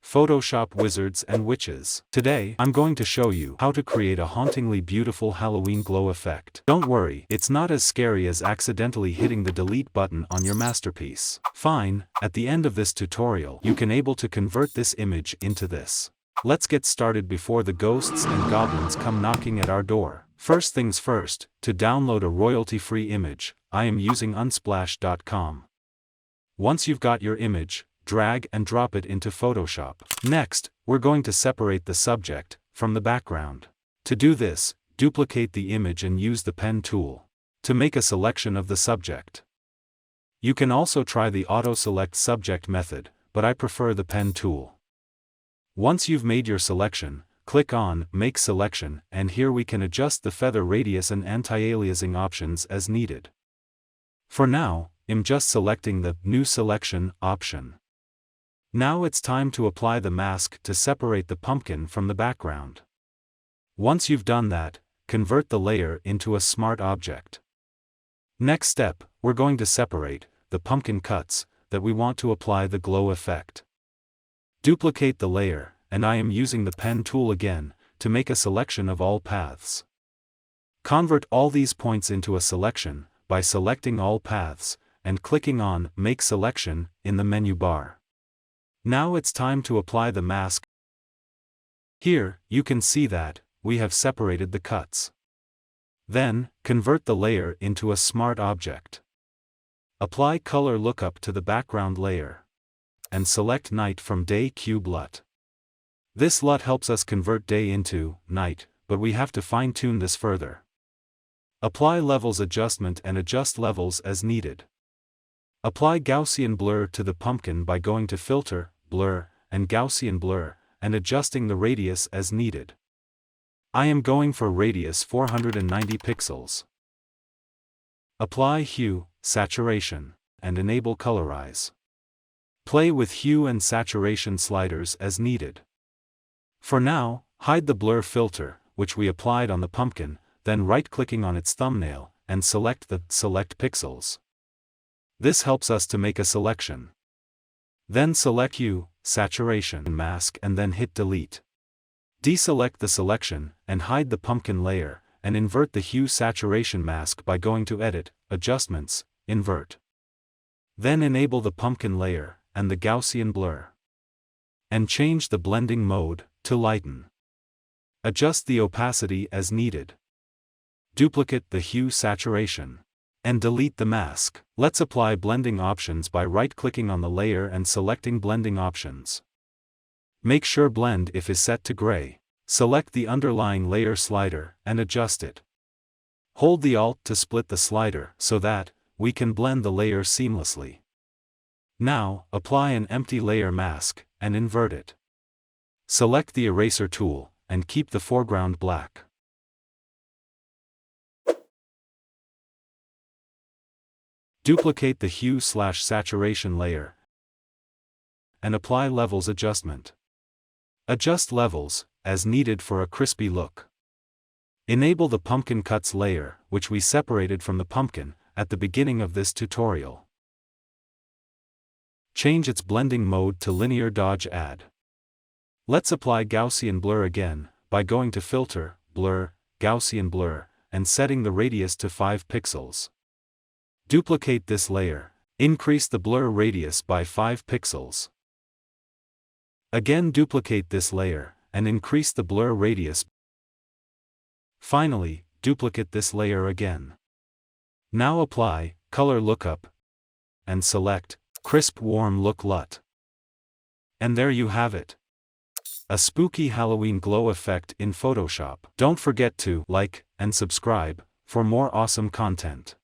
Photoshop wizards and witches. Today, I'm going to show you how to create a hauntingly beautiful Halloween glow effect. Don't worry, it's not as scary as accidentally hitting the delete button on your masterpiece. Fine, at the end of this tutorial, you can able to convert this image into this. Let's get started before the ghosts and goblins come knocking at our door. First things first, to download a royalty-free image, I am using unsplash.com. Once you've got your image, drag and drop it into Photoshop. Next, we're going to separate the subject from the background. To do this, duplicate the image and use the pen tool to make a selection of the subject. You can also try the auto-select subject method, but I prefer the pen tool. Once you've made your selection, click on Make Selection, and here we can adjust the feather radius and anti-aliasing options as needed. For now, I'm just selecting the New Selection option. Now it's time to apply the mask to separate the pumpkin from the background. Once you've done that, convert the layer into a smart object. Next step, we're going to separate the pumpkin cuts that we want to apply the glow effect. Duplicate the layer, and I am using the pen tool again to make a selection of all paths. Convert all these points into a selection by selecting all paths and clicking on Make Selection in the menu bar. Now it's time to apply the mask. Here, you can see that we have separated the cuts. Then, convert the layer into a smart object. Apply color lookup to the background layer. And select night from day cube LUT. This LUT helps us convert day into night, but we have to fine-tune this further. Apply levels adjustment and adjust levels as needed. Apply Gaussian blur to the pumpkin by going to Filter, Blur, and Gaussian blur, and adjusting the radius as needed. I am going for radius 490 pixels. Apply hue, saturation, and enable colorize. Play with hue and saturation sliders as needed. For now, hide the blur filter, which we applied on the pumpkin, then right-clicking on its thumbnail, and select the Select Pixels. This helps us to make a selection. Then select Hue, Saturation Mask and then hit Delete. Deselect the selection, and hide the pumpkin layer, and invert the Hue Saturation Mask by going to Edit, Adjustments, Invert. Then enable the pumpkin layer, and the Gaussian blur. And change the blending mode to lighten. Adjust the opacity as needed. Duplicate the hue saturation. And delete the mask. Let's apply blending options by right-clicking on the layer and selecting blending options. Make sure blend if is set to gray. Select the underlying layer slider and adjust it. Hold the Alt to split the slider so that we can blend the layer seamlessly. Now, apply an empty layer mask and invert it. Select the eraser tool and keep the foreground black. Duplicate the hue/saturation layer and apply levels adjustment. Adjust levels as needed for a crispy look. Enable the pumpkin cuts layer, which we separated from the pumpkin at the beginning of this tutorial. Change its blending mode to linear dodge add. Let's apply Gaussian blur again by going to Filter, Blur, Gaussian blur, and setting the radius to 5 pixels. Duplicate this layer. Increase the blur radius by 5 pixels. Again duplicate this layer, and increase the blur radius. Finally, duplicate this layer again. Now apply color lookup, and select Crisp Warm Look LUT. And there you have it. A spooky Halloween glow effect in Photoshop. Don't forget to like and subscribe for more awesome content.